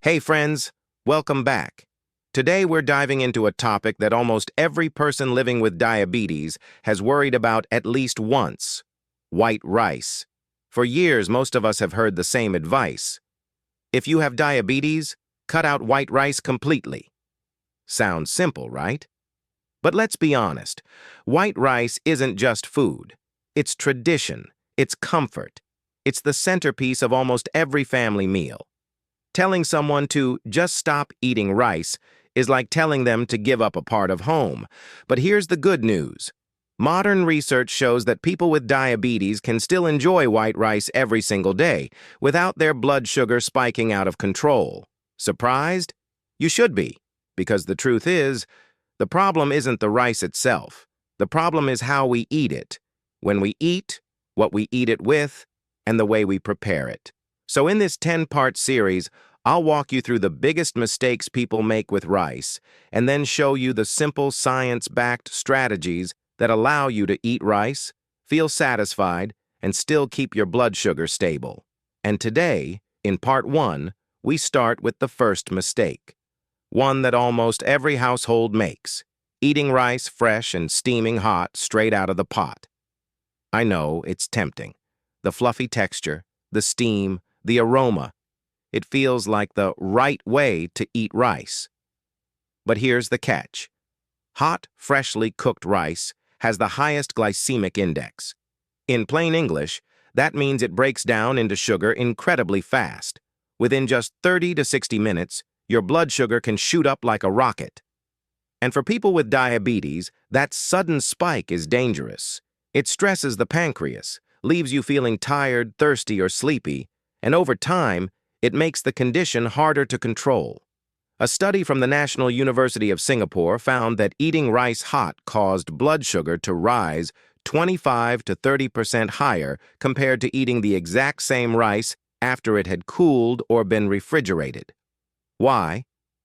Hey friends, welcome back. Today we're diving into a topic that almost every person living with diabetes has worried about at least once: white rice. For years, most of us have heard the same advice. If you have diabetes, cut out white rice completely. Sounds simple, right? But let's be honest, white rice isn't just food. It's tradition, it's comfort, it's the centerpiece of almost every family meal. Telling someone to just stop eating rice is like telling them to give up a part of home. But here's the good news. Modern research shows that people with diabetes can still enjoy white rice every single day without their blood sugar spiking out of control. Surprised? You should be, because the truth is, the problem isn't the rice itself. The problem is how we eat it, when we eat, what we eat it with, and the way we prepare it. So in this 10-part series, I'll walk you through the biggest mistakes people make with rice, and then show you the simple science-backed strategies that allow you to eat rice, feel satisfied, and still keep your blood sugar stable. And today, in part 1, we start with the first mistake, one that almost every household makes: eating rice fresh and steaming hot straight out of the pot. I know, it's tempting. The fluffy texture, the steam, the aroma. It feels like the right way to eat rice. But here's the catch. Hot, freshly cooked rice has the highest glycemic index. In plain English, that means it breaks down into sugar incredibly fast. Within just 30 to 60 minutes, your blood sugar can shoot up like a rocket. And for people with diabetes, that sudden spike is dangerous. It stresses the pancreas, leaves you feeling tired, thirsty, or sleepy, and over time, it makes the condition harder to control. A study from the National University of Singapore found that eating rice hot caused blood sugar to rise 25 to 30% higher compared to eating the exact same rice after it had cooled or been refrigerated. Why?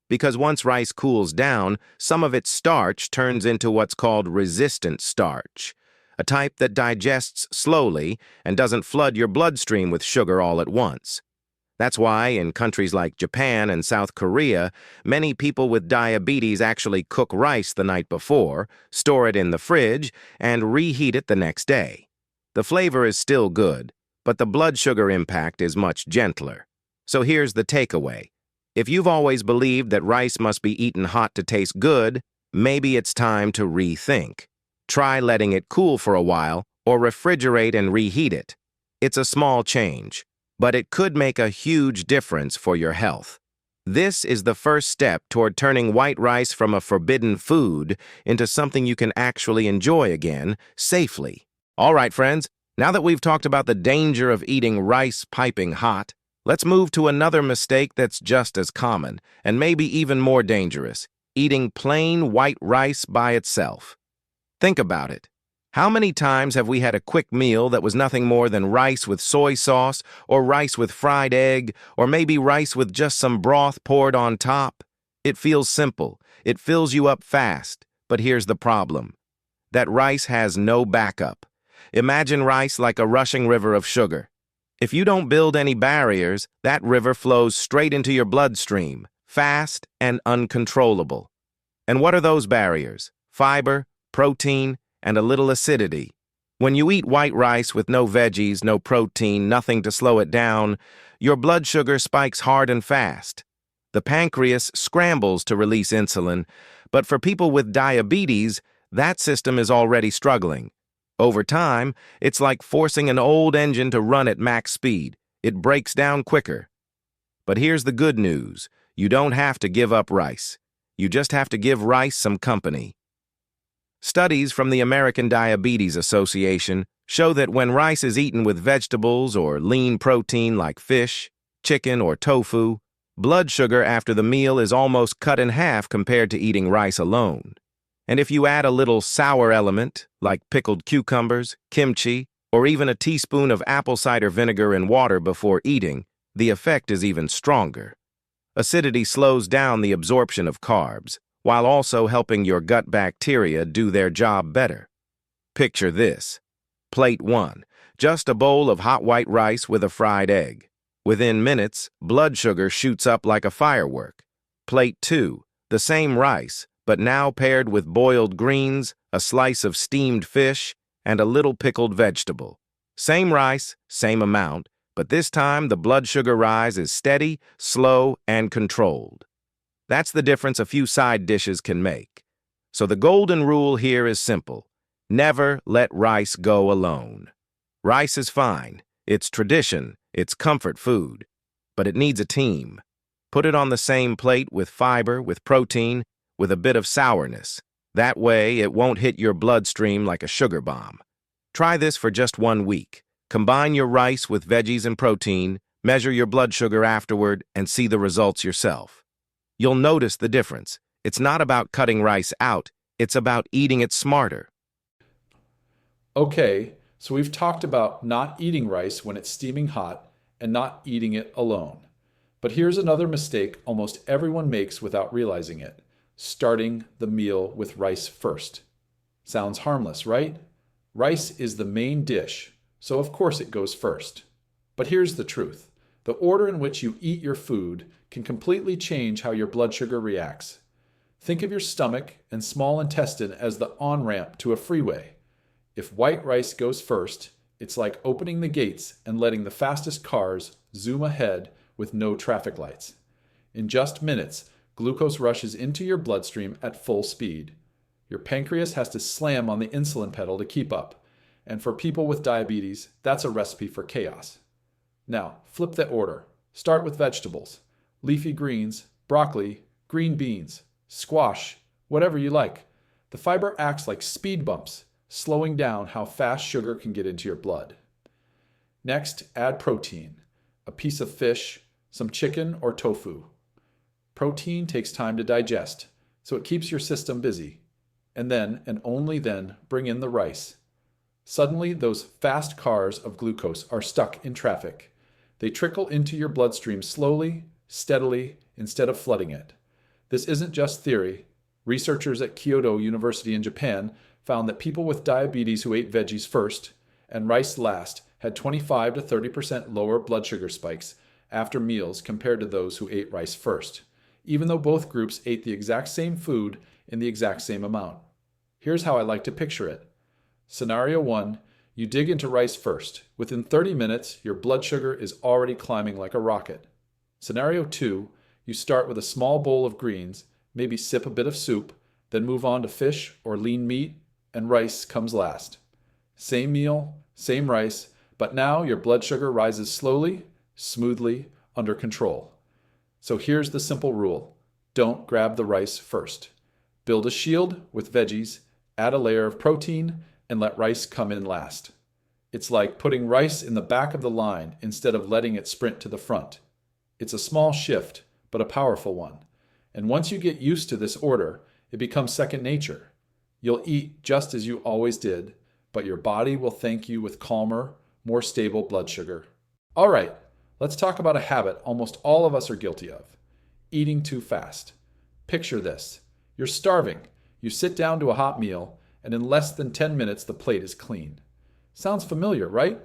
Because once rice cools down, some of its starch turns into what's called resistant starch, a type that digests slowly and doesn't flood your bloodstream with sugar all at once. That's why, in countries like Japan and South Korea, many people with diabetes actually cook rice the night before, store it in the fridge, and reheat it the next day. The flavor is still good, but the blood sugar impact is much gentler. So here's the takeaway. If you've always believed that rice must be eaten hot to taste good, maybe it's time to rethink. Try letting it cool for a while, or refrigerate and reheat it. It's a small change, but it could make a huge difference for your health. This is the first step toward turning white rice from a forbidden food into something you can actually enjoy again, safely. All right, friends, now that we've talked about the danger of eating rice piping hot, let's move to another mistake that's just as common, and maybe even more dangerous: eating plain white rice by itself. Think about it. How many times have we had a quick meal that was nothing more than rice with soy sauce, or rice with fried egg, or maybe rice with just some broth poured on top? It feels simple. It fills you up fast. But here's the problem. That rice has no backup. Imagine rice like a rushing river of sugar. If you don't build any barriers, that river flows straight into your bloodstream, fast and uncontrollable. And what are those barriers? Fiber, protein, and a little acidity. When you eat white rice with no veggies, no protein, nothing to slow it down, your blood sugar spikes hard and fast. The pancreas scrambles to release insulin, but for people with diabetes, that system is already struggling. Over time, it's like forcing an old engine to run at max speed. It breaks down quicker. But here's the good news. You don't have to give up rice. You just have to give rice some company. Studies from the American Diabetes Association show that when rice is eaten with vegetables or lean protein like fish, chicken, or tofu, blood sugar after the meal is almost cut in half compared to eating rice alone. And if you add a little sour element, like pickled cucumbers, kimchi, or even a teaspoon of apple cider vinegar in water before eating, the effect is even stronger. Acidity slows down the absorption of carbs, while also helping your gut bacteria do their job better. Picture this. Plate 1. Just a bowl of hot white rice with a fried egg. Within minutes, blood sugar shoots up like a firework. Plate 2, the same rice, but now paired with boiled greens, a slice of steamed fish, and a little pickled vegetable. Same rice, same amount, but this time the blood sugar rise is steady, slow, and controlled. That's the difference a few side dishes can make. So the golden rule here is simple. Never let rice go alone. Rice is fine. It's tradition. It's comfort food. But it needs a team. Put it on the same plate with fiber, with protein, with a bit of sourness. That way, it won't hit your bloodstream like a sugar bomb. Try this for just 1 week. Combine your rice with veggies and protein, measure your blood sugar afterward, and see the results yourself. You'll notice the difference. It's not about cutting rice out, it's about eating it smarter. Okay, so we've talked about not eating rice when it's steaming hot and not eating it alone. But here's another mistake almost everyone makes without realizing it: starting the meal with rice first. Sounds harmless, right? Rice is the main dish, so of course it goes first. But here's the truth. The order in which you eat your food can completely change how your blood sugar reacts. Think of your stomach and small intestine as the on-ramp to a freeway. If white rice goes first, it's like opening the gates and letting the fastest cars zoom ahead with no traffic lights. In just minutes, glucose rushes into your bloodstream at full speed. Your pancreas has to slam on the insulin pedal to keep up. And for people with diabetes, that's a recipe for chaos. Now, flip the order. Start with vegetables. Leafy greens, broccoli, green beans, squash, whatever you like. The fiber acts like speed bumps, slowing down how fast sugar can get into your blood. Next, add protein. A piece of fish, some chicken or tofu. Protein takes time to digest, so it keeps your system busy. And then, and only then, bring in the rice. Suddenly, those fast cars of glucose are stuck in traffic. They trickle into your bloodstream slowly, steadily, instead of flooding it. This isn't just theory. Researchers at Kyoto University in Japan found that people with diabetes who ate veggies first and rice last had 25 to 30% lower blood sugar spikes after meals compared to those who ate rice first, even though both groups ate the exact same food in the exact same amount. Here's how I like to picture it. Scenario 1, you dig into rice first. Within 30 minutes, your blood sugar is already climbing like a rocket. Scenario 2, you start with a small bowl of greens, maybe sip a bit of soup, then move on to fish or lean meat, and rice comes last. Same meal, same rice, but now your blood sugar rises slowly, smoothly, under control. So here's the simple rule. Don't grab the rice first. Build a shield with veggies, add a layer of protein, and let rice come in last. It's like putting rice in the back of the line instead of letting it sprint to the front. It's a small shift, but a powerful one. And once you get used to this order, it becomes second nature. You'll eat just as you always did, but your body will thank you with calmer, more stable blood sugar. All right, let's talk about a habit almost all of us are guilty of: eating too fast. Picture this. You're starving. You sit down to a hot meal, and in less than 10 minutes, the plate is clean. Sounds familiar, right?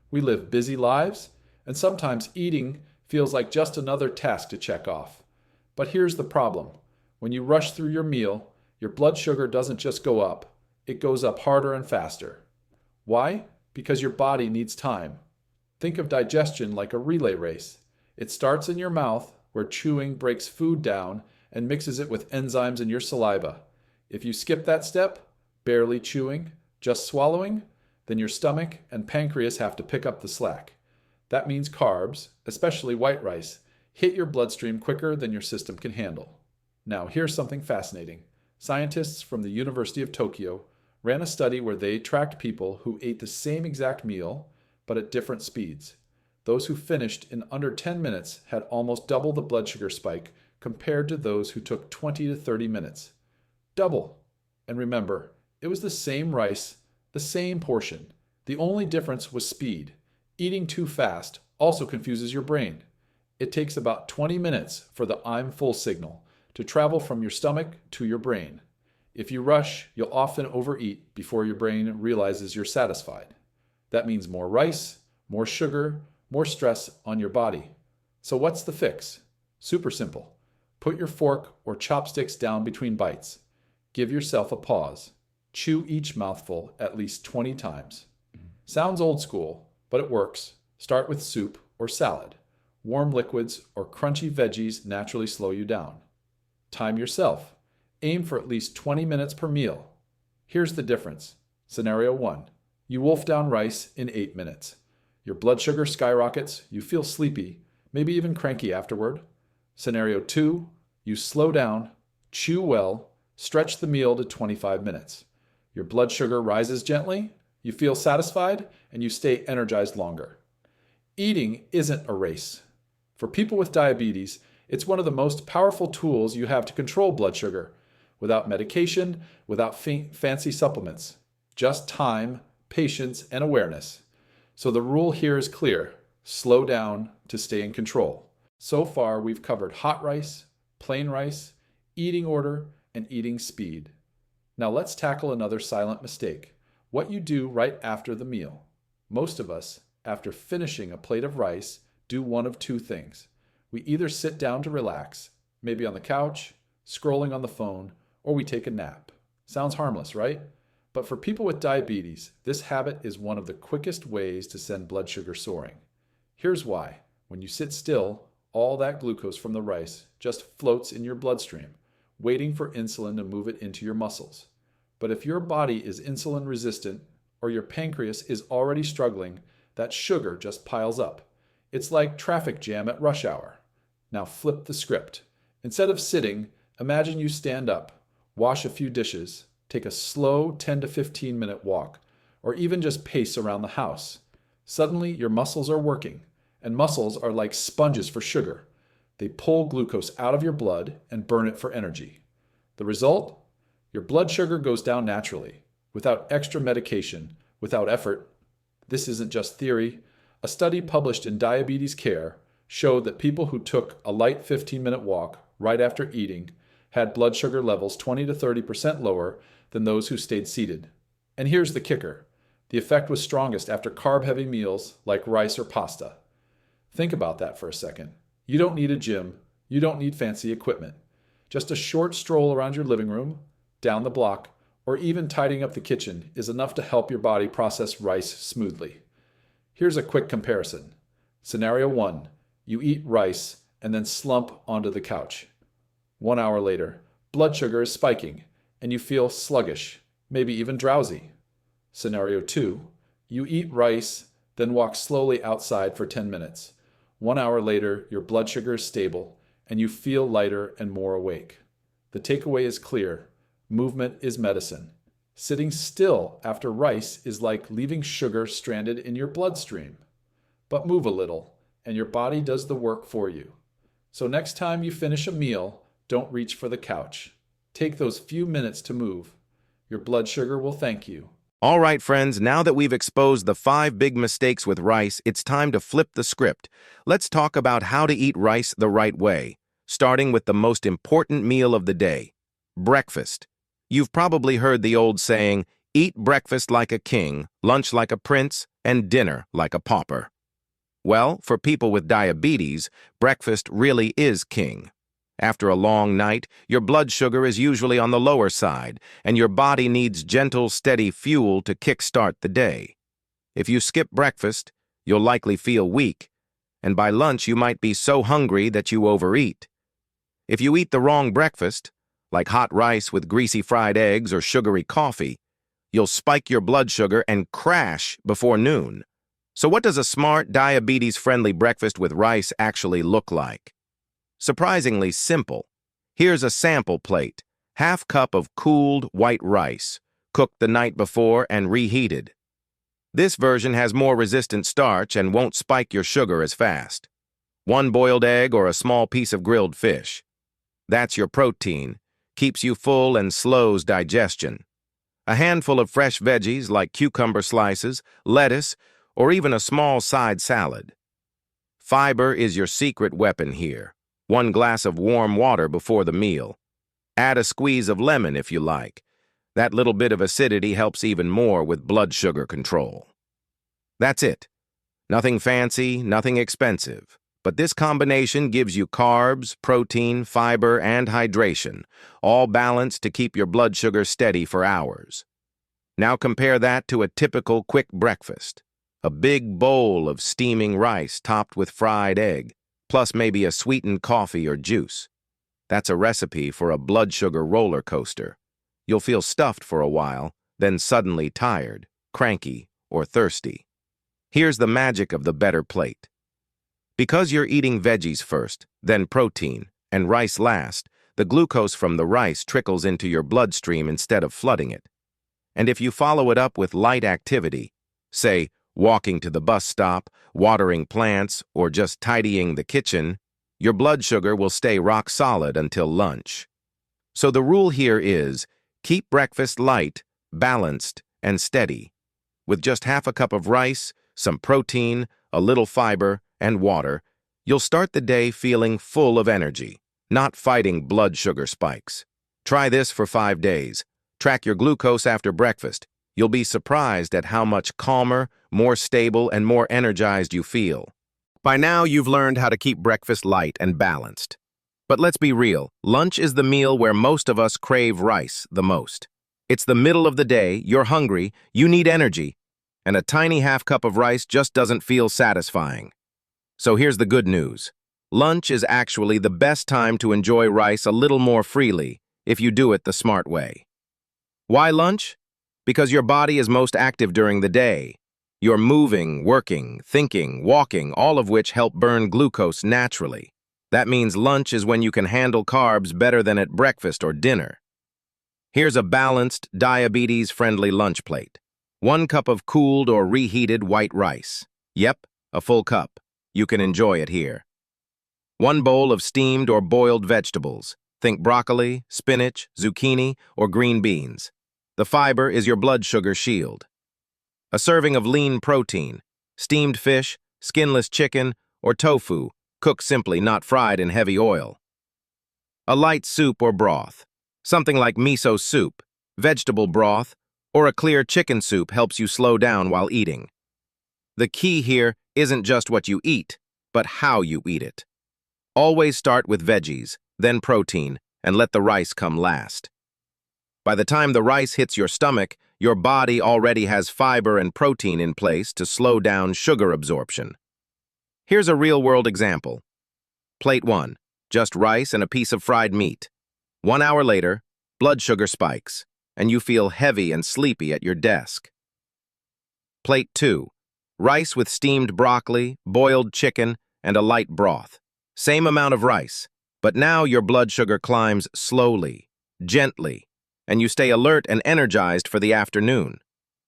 We live busy lives, and sometimes eating feels like just another task to check off. But here's the problem. When you rush through your meal, your blood sugar doesn't just go up, it goes up harder and faster. Why? Because your body needs time. Think of digestion like a relay race. It starts in your mouth, where chewing breaks food down and mixes it with enzymes in your saliva. If you skip that step, barely chewing, just swallowing, then your stomach and pancreas have to pick up the slack. That means carbs, especially white rice, hit your bloodstream quicker than your system can handle. Now, here's something fascinating. Scientists from the University of Tokyo ran a study where they tracked people who ate the same exact meal, but at different speeds. Those who finished in under 10 minutes had almost double the blood sugar spike compared to those who took 20 to 30 minutes. Double. And remember, it was the same rice, the same portion. The only difference was speed. Eating too fast also confuses your brain. It takes about 20 minutes for the "I'm full" signal to travel from your stomach to your brain. If you rush, you'll often overeat before your brain realizes you're satisfied. That means more rice, more sugar, more stress on your body. So what's the fix? Super simple. Put your fork or chopsticks down between bites. Give yourself a pause. Chew each mouthful at least 20 times. Sounds old school, but it works. Start with soup or salad. Warm liquids or crunchy veggies naturally slow you down. Time yourself. Aim for at least 20 minutes per meal. Here's the difference. Scenario 1. You wolf down rice in 8 minutes. Your blood sugar skyrockets, you feel sleepy, maybe even cranky afterward. Scenario 2. You slow down, chew well, stretch the meal to 25 minutes. Your blood sugar rises gently, you feel satisfied, and you stay energized longer. Eating isn't a race. For people with diabetes, it's one of the most powerful tools you have to control blood sugar, without medication, without fancy supplements. Just time, patience, and awareness. So the rule here is clear. Slow down to stay in control. So far, we've covered hot rice, plain rice, eating order, and eating speed. Now let's tackle another silent mistake. What you do right after the meal. Most of us, after finishing a plate of rice, do one of two things. We either sit down to relax, maybe on the couch, scrolling on the phone, or we take a nap. Sounds harmless, right? But for people with diabetes, this habit is one of the quickest ways to send blood sugar soaring. Here's why. When you sit still, all that glucose from the rice just floats in your bloodstream, waiting for insulin to move it into your muscles. But if your body is insulin resistant or your pancreas is already struggling, that sugar just piles up. It's like traffic jam at rush hour. Now flip the script. Instead of sitting, imagine you stand up, wash a few dishes, take a slow 10 to 15 minute walk, or even just pace around the house. Suddenly, your muscles are working, and muscles are like sponges for sugar. They pull glucose out of your blood and burn it for energy. The result? Your blood sugar goes down naturally, without extra medication, without effort. This isn't just theory. A study published in Diabetes Care showed that people who took a light 15-minute walk right after eating had blood sugar levels 20 to 30% lower than those who stayed seated. And here's the kicker. The effect was strongest after carb-heavy meals like rice or pasta. Think about that for a second. You don't need a gym. You don't need fancy equipment. Just a short stroll around your living room, down the block, or even tidying up the kitchen is enough to help your body process rice smoothly. Here's a quick comparison. Scenario 1. You eat rice and then slump onto the couch. 1 hour later, blood sugar is spiking and you feel sluggish, maybe even drowsy. Scenario 2. You eat rice, then walk slowly outside for 10 minutes. 1 hour later, your blood sugar is stable and you feel lighter and more awake. The takeaway is clear. Movement is medicine. Sitting still after rice is like leaving sugar stranded in your bloodstream. But move a little, and your body does the work for you. So next time you finish a meal, don't reach for the couch. Take those few minutes to move. Your blood sugar will thank you. All right, friends, now that we've exposed the 5 big mistakes with rice, it's time to flip the script. Let's talk about how to eat rice the right way, starting with the most important meal of the day, breakfast. You've probably heard the old saying, eat breakfast like a king, lunch like a prince, and dinner like a pauper. Well, for people with diabetes, breakfast really is king. After a long night, your blood sugar is usually on the lower side, and your body needs gentle, steady fuel to kickstart the day. If you skip breakfast, you'll likely feel weak, and by lunch you might be so hungry that you overeat. If you eat the wrong breakfast, like hot rice with greasy fried eggs or sugary coffee, you'll spike your blood sugar and crash before noon. So what does a smart, diabetes-friendly breakfast with rice actually look like? Surprisingly simple. Here's a sample plate, half cup of cooled white rice, cooked the night before and reheated. This version has more resistant starch and won't spike your sugar as fast. 1 boiled egg or a small piece of grilled fish. That's your protein, keeps you full and slows digestion. A handful of fresh veggies like cucumber slices, lettuce, or even a small side salad. Fiber is your secret weapon here. 1 glass of warm water before the meal. Add a squeeze of lemon if you like. That little bit of acidity helps even more with blood sugar control. That's it. Nothing fancy, nothing expensive. But this combination gives you carbs, protein, fiber, and hydration, all balanced to keep your blood sugar steady for hours. Now compare that to a typical quick breakfast. A big bowl of steaming rice topped with fried egg, plus maybe a sweetened coffee or juice. That's a recipe for a blood sugar roller coaster. You'll feel stuffed for a while, then suddenly tired, cranky, or thirsty. Here's the magic of the better plate. Because you're eating veggies first, then protein, and rice last, the glucose from the rice trickles into your bloodstream instead of flooding it. And if you follow it up with light activity, say walking to the bus stop, watering plants, or just tidying the kitchen, your blood sugar will stay rock solid until lunch. So the rule here is, keep breakfast light, balanced, and steady. With just half a cup of rice, some protein, a little fiber, and water, you'll start the day feeling full of energy, not fighting blood sugar spikes. Try this for 5 days. Track your glucose after breakfast. You'll be surprised at how much calmer, more stable, and more energized you feel. By now, you've learned how to keep breakfast light and balanced. But let's be real, lunch is the meal where most of us crave rice the most. It's the middle of the day, you're hungry, you need energy, and a tiny half cup of rice just doesn't feel satisfying. So here's the good news. Lunch is actually the best time to enjoy rice a little more freely if you do it the smart way. Why lunch? Because your body is most active during the day. You're moving, working, thinking, walking, all of which help burn glucose naturally. That means lunch is when you can handle carbs better than at breakfast or dinner. Here's a balanced, diabetes-friendly lunch plate. 1 cup of cooled or reheated white rice. Yep, a full cup. You can enjoy it here. 1 bowl of steamed or boiled vegetables. Think broccoli, spinach, zucchini, or green beans. The fiber is your blood sugar shield. A serving of lean protein, steamed fish, skinless chicken, or tofu, cooked simply, not fried in heavy oil. A light soup or broth. Something like miso soup, vegetable broth, or a clear chicken soup helps you slow down while eating. The key here isn't just what you eat, but how you eat it. Always start with veggies, then protein, and let the rice come last. By the time the rice hits your stomach, your body already has fiber and protein in place to slow down sugar absorption. Here's a real-world example. Plate 1, just rice and a piece of fried meat. 1 hour later, blood sugar spikes, and you feel heavy and sleepy at your desk. Plate 2, rice with steamed broccoli, boiled chicken, and a light broth. Same amount of rice, but now your blood sugar climbs slowly, gently, and you stay alert and energized for the afternoon.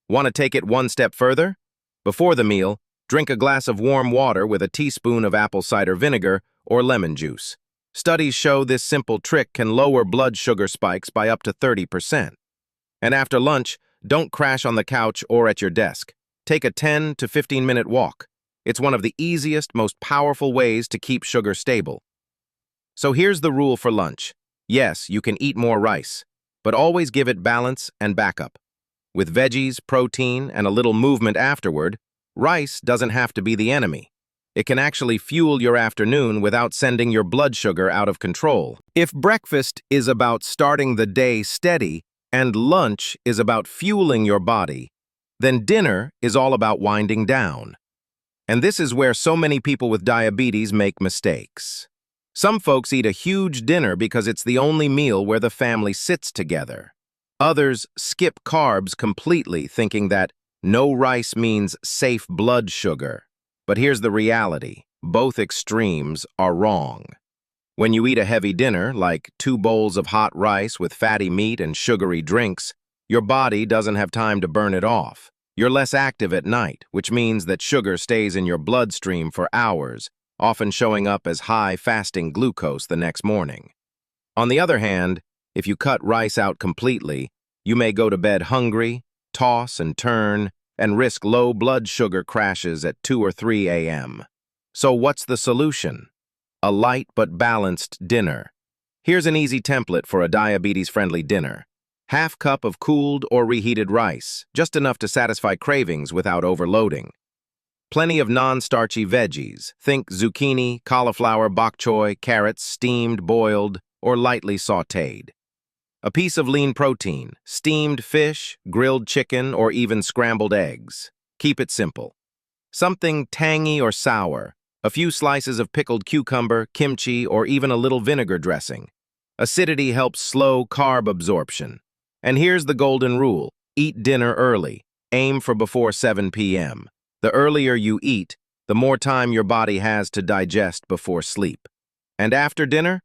Want to take it one step further? Before the meal, drink a glass of warm water with a teaspoon of apple cider vinegar or lemon juice. Studies show this simple trick can lower blood sugar spikes by up to 30%. And after lunch, don't crash on the couch or at your desk. Take a 10 to 15-minute walk. It's one of the easiest, most powerful ways to keep sugar stable. So here's the rule for lunch. Yes, you can eat more rice, but always give it balance and backup. With veggies, protein, and a little movement afterward, rice doesn't have to be the enemy. It can actually fuel your afternoon without sending your blood sugar out of control. If breakfast is about starting the day steady and lunch is about fueling your body, then dinner is all about winding down. And this is where so many people with diabetes make mistakes. Some folks eat a huge dinner because it's the only meal where the family sits together. Others skip carbs completely, thinking that no rice means safe blood sugar. But here's the reality. Both extremes are wrong. When you eat a heavy dinner, like 2 bowls of hot rice with fatty meat and sugary drinks, your body doesn't have time to burn it off. You're less active at night, which means that sugar stays in your bloodstream for hours, often showing up as high fasting glucose the next morning. On the other hand, if you cut rice out completely, you may go to bed hungry, toss and turn, and risk low blood sugar crashes at 2 or 3 a.m. So what's the solution? A light but balanced dinner. Here's an easy template for a diabetes-friendly dinner. Half cup of cooled or reheated rice, just enough to satisfy cravings without overloading. Plenty of non-starchy veggies. Think zucchini, cauliflower, bok choy, carrots, steamed, boiled, or lightly sautéed. A piece of lean protein, steamed fish, grilled chicken, or even scrambled eggs. Keep it simple. Something tangy or sour. A few slices of pickled cucumber, kimchi, or even a little vinegar dressing. Acidity helps slow carb absorption. And here's the golden rule. Eat dinner early. Aim for before 7 p.m. The earlier you eat, the more time your body has to digest before sleep. And after dinner,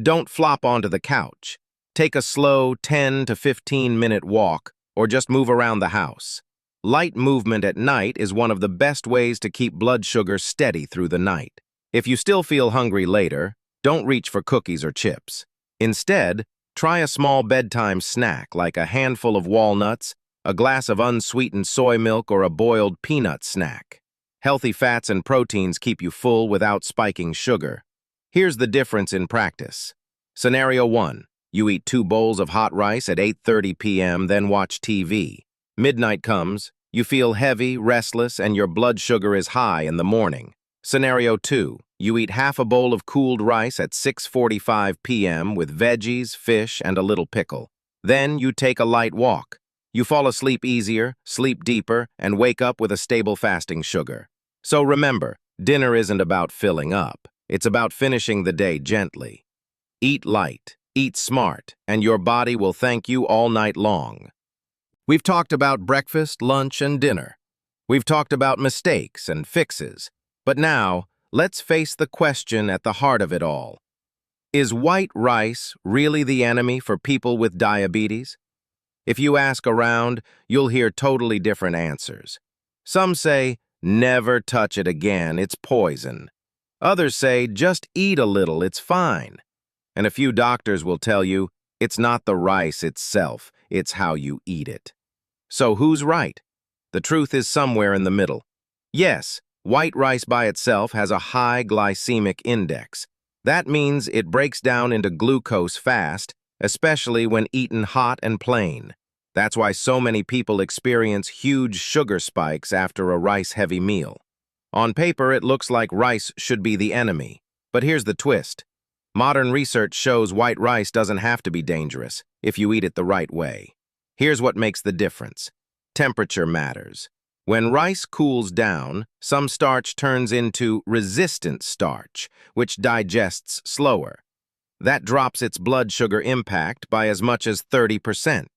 don't flop onto the couch. Take a slow 10 to 15-minute walk or just move around the house. Light movement at night is one of the best ways to keep blood sugar steady through the night. If you still feel hungry later, don't reach for cookies or chips. Instead, try a small bedtime snack like a handful of walnuts, a glass of unsweetened soy milk, or a boiled peanut snack. Healthy fats and proteins keep you full without spiking sugar. Here's the difference in practice. Scenario 1. You eat 2 bowls of hot rice at 8:30 p.m., then watch TV. Midnight comes, you feel heavy, restless, and your blood sugar is high in the morning. Scenario 2. You eat half a bowl of cooled rice at 6:45 p.m. with veggies, fish, and a little pickle. Then you take a light walk. You fall asleep easier, sleep deeper, and wake up with a stable fasting sugar. So remember, dinner isn't about filling up. It's about finishing the day gently. Eat light, eat smart, and your body will thank you all night long. We've talked about breakfast, lunch, and dinner. We've talked about mistakes and fixes. But now, let's face the question at the heart of it all. Is white rice really the enemy for people with diabetes? If you ask around, you'll hear totally different answers. Some say, never touch it again, it's poison. Others say, just eat a little, it's fine. And a few doctors will tell you, it's not the rice itself, it's how you eat it. So who's right? The truth is somewhere in the middle. Yes, white rice by itself has a high glycemic index. That means it breaks down into glucose fast, especially when eaten hot and plain. That's why so many people experience huge sugar spikes after a rice-heavy meal. On paper, it looks like rice should be the enemy. But here's the twist. Modern research shows white rice doesn't have to be dangerous if you eat it the right way. Here's what makes the difference. Temperature matters. When rice cools down, some starch turns into resistant starch, which digests slower. That drops its blood sugar impact by as much as 30%.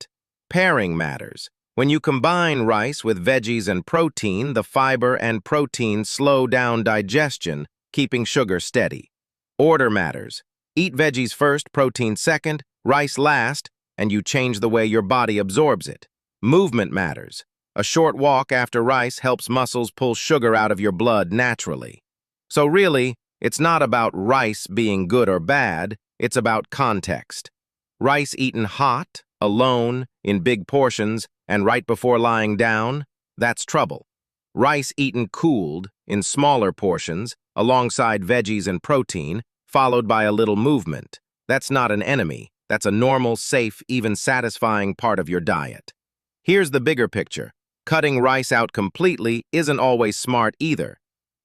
Pairing matters. When you combine rice with veggies and protein, the fiber and protein slow down digestion, keeping sugar steady. Order matters. Eat veggies first, protein second, rice last, and you change the way your body absorbs it. Movement matters. A short walk after rice helps muscles pull sugar out of your blood naturally. So really, it's not about rice being good or bad, it's about context. Rice eaten hot, alone, in big portions, and right before lying down, that's trouble. Rice eaten cooled, in smaller portions, alongside veggies and protein, followed by a little movement. That's not an enemy. That's a normal, safe, even satisfying part of your diet. Here's the bigger picture. Cutting rice out completely isn't always smart either.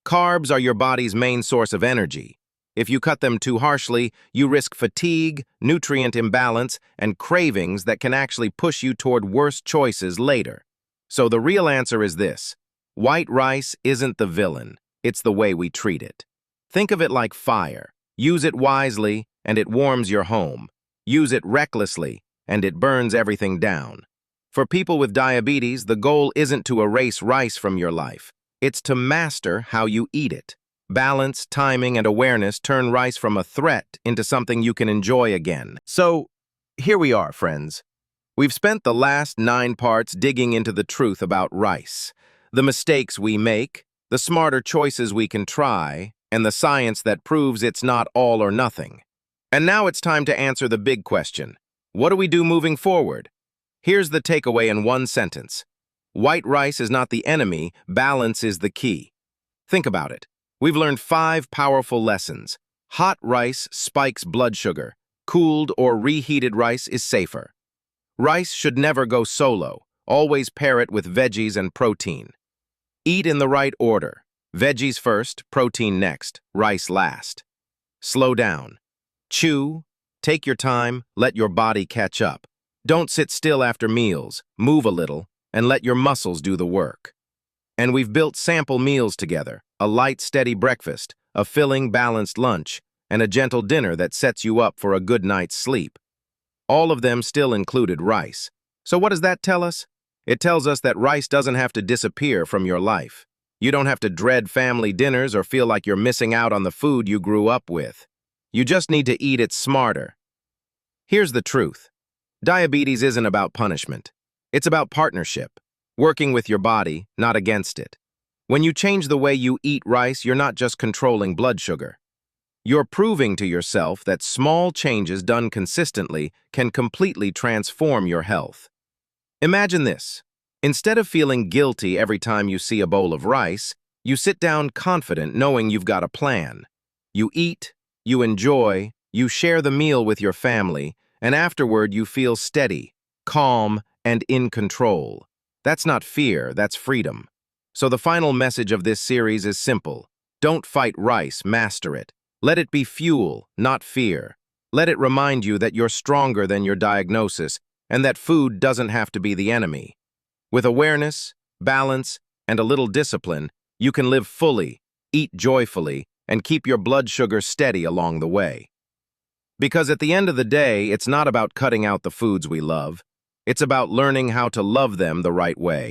Carbs are your body's main source of energy. If you cut them too harshly, you risk fatigue, nutrient imbalance, and cravings that can actually push you toward worse choices later. So the real answer is this. White rice isn't the villain. It's the way we treat it. Think of it like fire. Use it wisely, and it warms your home. Use it recklessly, and it burns everything down. For people with diabetes, the goal isn't to erase rice from your life. It's to master how you eat it. Balance, timing, and awareness turn rice from a threat into something you can enjoy again. So, here we are, friends. We've spent the last 9 parts digging into the truth about rice, the mistakes we make, the smarter choices we can try, and the science that proves it's not all or nothing. And now it's time to answer the big question. What do we do moving forward? Here's the takeaway in one sentence. White rice is not the enemy, balance is the key. Think about it. We've learned 5 powerful lessons. Hot rice spikes blood sugar. Cooled or reheated rice is safer. Rice should never go solo. Always pair it with veggies and protein. Eat in the right order. Veggies first, protein next, rice last. Slow down. Chew. Take your time, let your body catch up. Don't sit still after meals, move a little, and let your muscles do the work. And we've built sample meals together, a light, steady breakfast, a filling, balanced lunch, and a gentle dinner that sets you up for a good night's sleep. All of them still included rice. So what does that tell us? It tells us that rice doesn't have to disappear from your life. You don't have to dread family dinners or feel like you're missing out on the food you grew up with. You just need to eat it smarter. Here's the truth. Diabetes isn't about punishment. It's about partnership, working with your body, not against it. When you change the way you eat rice, you're not just controlling blood sugar. You're proving to yourself that small changes done consistently can completely transform your health. Imagine this. Instead of feeling guilty every time you see a bowl of rice, you sit down confident knowing you've got a plan. You eat, you enjoy, you share the meal with your family, and afterward you feel steady, calm, and in control. That's not fear, that's freedom. So the final message of this series is simple. Don't fight rice, master it. Let it be fuel, not fear. Let it remind you that you're stronger than your diagnosis and that food doesn't have to be the enemy. With awareness, balance, and a little discipline, you can live fully, eat joyfully, and keep your blood sugar steady along the way. Because at the end of the day, it's not about cutting out the foods we love. It's about learning how to love them the right way.